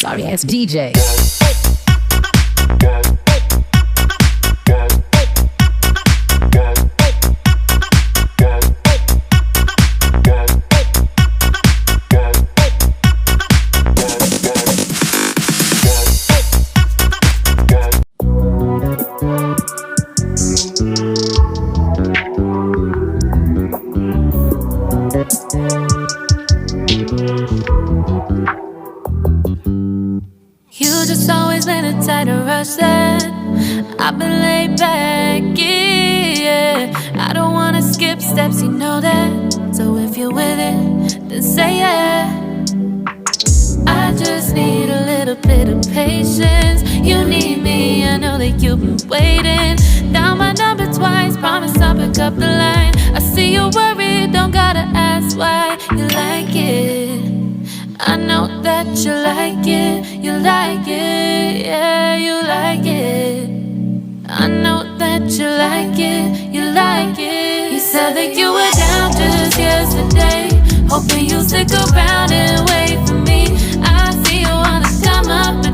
sorry ass DJ. You just always been a tighter rush that I've been laid back, yeah. I don't wanna skip steps, you know that. So if you're with it, then say yeah. I just need a little bit of patience. You need me, I know that you've been waiting. Down my number twice, promise I'll pick up the line. I see you worried, don't gotta ask why. You like it, I know that you like it. You like it, yeah, you like it. I know that you like it, you like it. You said that you were down just yesterday, hoping you'll stick around and wait for me. I see you wanna come up and